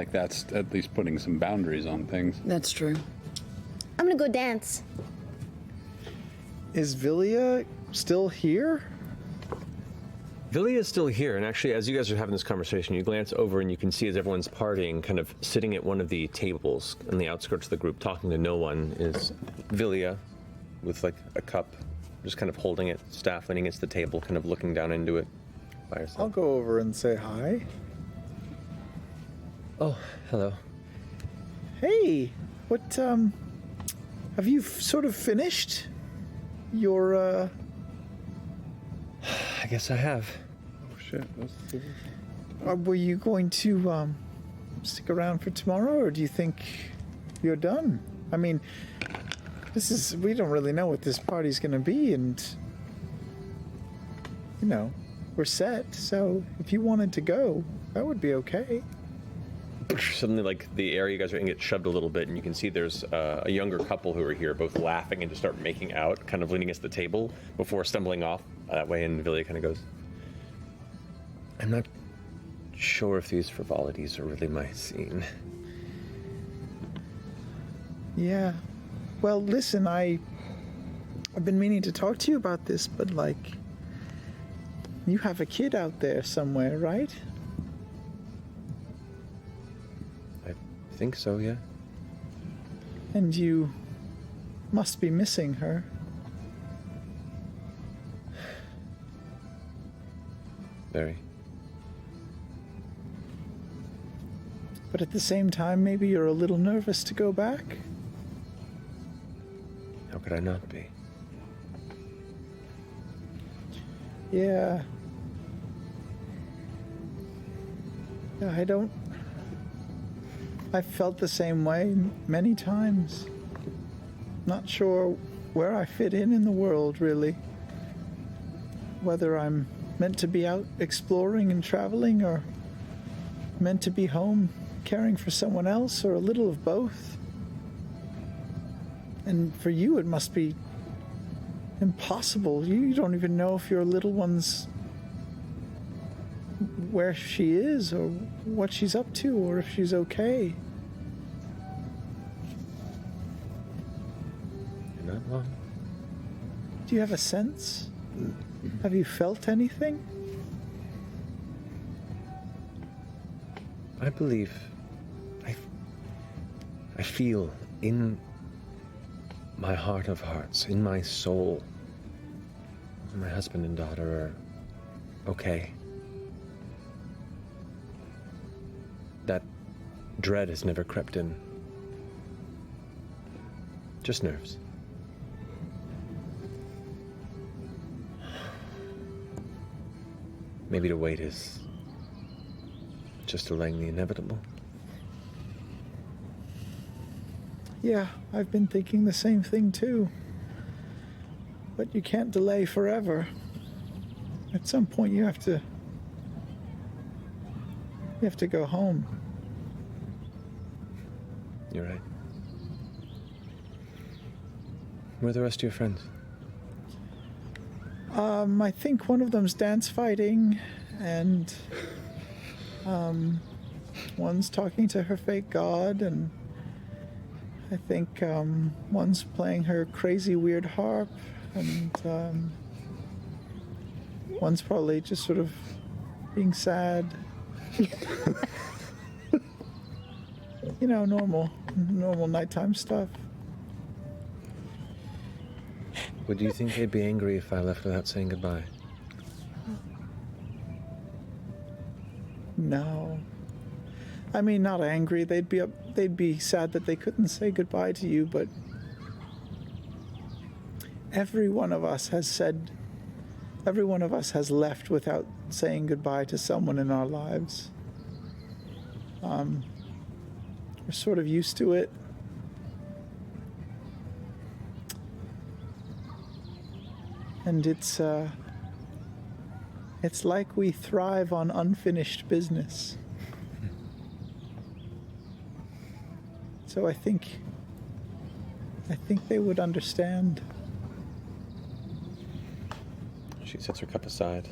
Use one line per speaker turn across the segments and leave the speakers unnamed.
like that's at least putting some boundaries on things.
That's true.
I'm gonna go dance.
Is Vilya still here?
Vilya is still here, and actually, as you guys are having this conversation, you glance over and you can see as everyone's partying, kind of sitting at one of the tables on the outskirts of the group, talking to no one, is Vilya with like a cup, just kind of holding it, staff leaning against the table, kind of looking down into it by herself.
I'll go over and say hi.
Oh, hello.
Hey, what, have you sort of finished your,
I guess I have.
Oh shit.
were you going to, stick around for tomorrow, or do you think you're done? I mean, we don't really know what this party's gonna be, and, you know, we're set, so if you wanted to go, that would be okay.
Suddenly, like, the area you guys are in gets shoved a little bit, and you can see there's a younger couple who are here, both laughing and just start making out, kind of leaning against the table before stumbling off that way, and Vilya kind of goes, I'm not sure if these frivolities are really my scene.
Yeah. Well, listen, I've been meaning to talk to you about this, but, like, you have a kid out there somewhere, right?
I think so, yeah.
And you must be missing her.
Very.
But at the same time, maybe you're a little nervous to go back?
How could I not be?
Yeah. Yeah, I've felt the same way many times. Not sure where I fit in the world, really. Whether I'm meant to be out exploring and traveling, or meant to be home caring for someone else, or a little of both. And for you, it must be impossible. You don't even know if your little one's where she is, or what she's up to, or if she's okay.
You're not wrong.
Do you have a sense? Have you felt anything?
I believe, I feel in my heart of hearts, in my soul, my husband and daughter are okay. That dread has never crept in. Just nerves. Maybe to wait is just delaying the inevitable.
Yeah, I've been thinking the same thing too. But you can't delay forever. At some point you have to go home.
You're right. Where are the rest of your friends?
I think one of them's dance fighting, and one's talking to her fake god, and I think one's playing her crazy weird harp, and one's probably just sort of being sad. You know, normal nighttime stuff.
Would you think they'd be angry if I left without saying goodbye?
No. I mean, not angry. They'd be sad that they couldn't say goodbye to you, but every one of us has left without saying goodbye to someone in our lives. We're sort of used to it. And it's like we thrive on unfinished business. So I think they would understand.
She sets her cup aside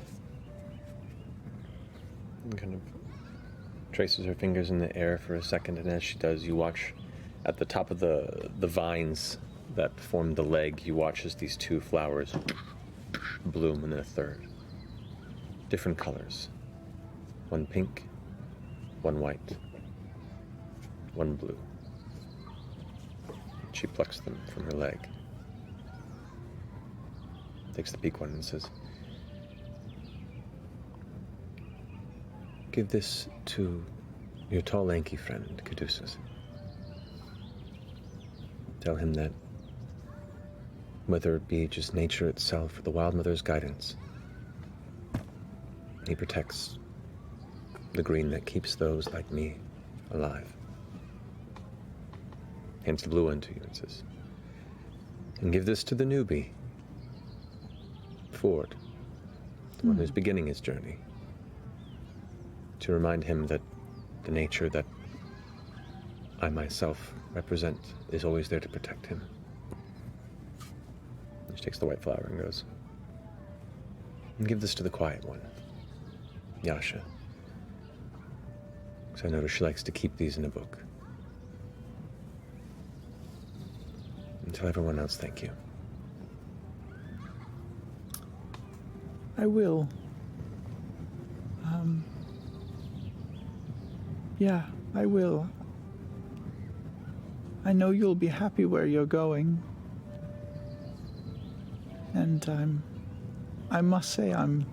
and kind of traces her fingers in the air for a second, and as she does, you watch at the top of the vines that form the leg, you watch as these two flowers bloom, and then a third. Different colors. One pink, one white, one blue. She plucks them from her leg. Takes the pink one and says, "Give this to your tall, lanky friend, Caduceus. Tell him that whether it be just nature itself or the Wild Mother's guidance, he protects the green that keeps those like me alive." Hands the blue one to you and says, "And give this to the newbie, Ford, the one who's beginning his journey, to remind him that the nature that I myself represent is always there to protect him." And she takes the white flower and goes, "And give this to the quiet one, Yasha, because I notice she likes to keep these in a book. And tell everyone else thank you."
I will. Yeah, I will. I know you'll be happy where you're going. And I must say I'm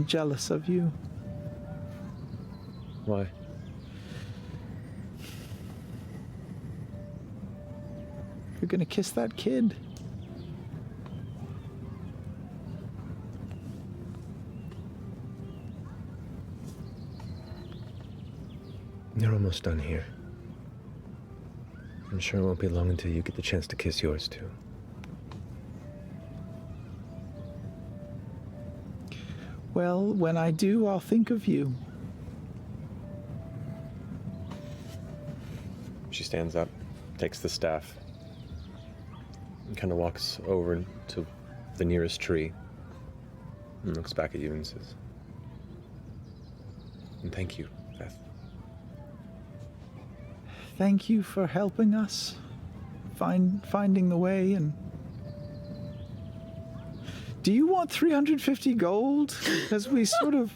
jealous of you.
Why?
You're gonna kiss that kid.
You're almost done here. I'm sure it won't be long until you get the chance to kiss yours too.
Well, when I do, I'll think of you.
She stands up, takes the staff, and kind of walks over to the nearest tree and looks back at you and says, "And thank you, Veth."
Thank you for helping us finding the way. And do you want 350 gold? Because we sort of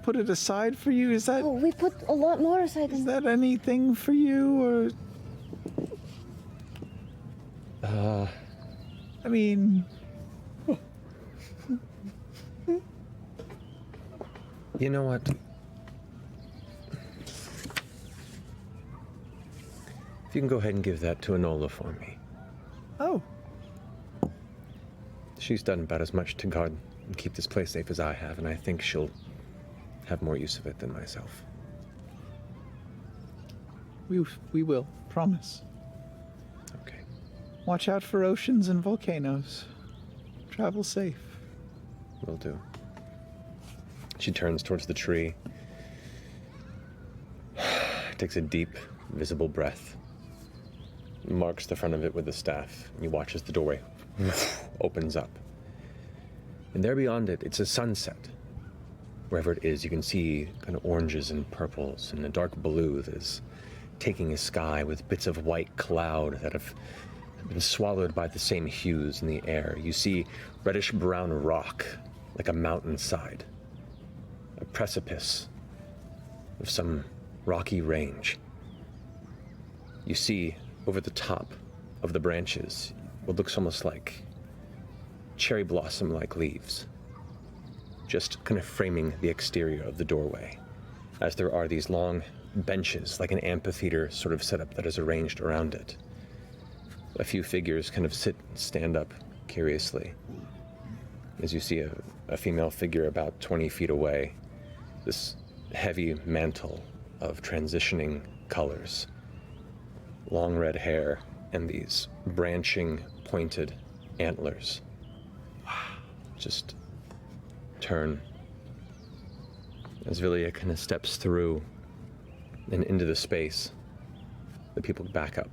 put it aside for you. Is that
Oh, we put a lot more aside
is
than
that anything for you, or? I mean,
You know what? If you can go ahead and give that to Enola for me.
oh,
She's done about as much to guard and keep this place safe as I have, and I think she'll have more use of it than myself.
we will, promise.
Okay.
Watch out for oceans and volcanoes. Travel safe.
Will do. She turns towards the tree, takes a deep, visible breath, marks the front of it with the staff, and you watch as the doorway opens up. And there beyond it, it's a sunset. Wherever it is, you can see kind of oranges and purples and a dark blue that is taking a sky with bits of white cloud that have been swallowed by the same hues in the air. You see reddish-brown rock, like a mountainside, a precipice of some rocky range. You see over the top of the branches what looks almost like cherry blossom-like leaves, just kind of framing the exterior of the doorway, as there are these long benches, like an amphitheater sort of setup that is arranged around it. A few figures kind of stand up curiously, as you see a female figure about 20 feet away, this heavy mantle of transitioning colors, long red hair, and these branching, pointed antlers. Just turn. As Vilya kind of steps through and into the space, the people back up.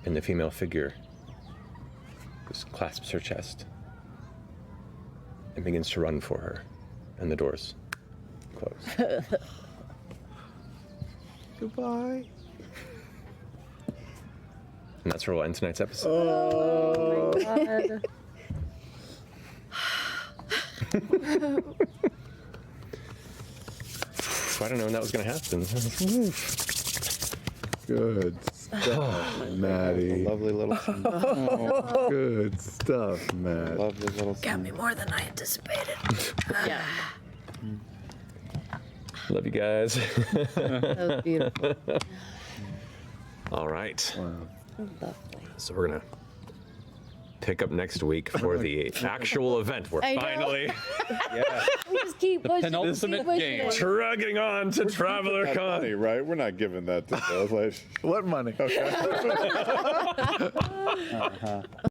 And the female figure just clasps her chest and begins to run for her, and the doors close.
Goodbye.
And that's where we'll end tonight's episode.
Oh my god.
I don't know when that was going to happen.
Good stuff, Maddie.
Lovely little scene.
Oh, good stuff, Matt.
Lovely little scene.
Got me more than I anticipated. Yeah.
Love you guys.
That was beautiful.
All right.
Wow.
Lovely.
So we're going to pick up next week for the actual event. We're
I know.
finally
We just keep pushing.
penultimate
keep pushing
game.
it.
trugging on to Traveler
That
Con.
money, right? We're not giving that to those. Like,
What money?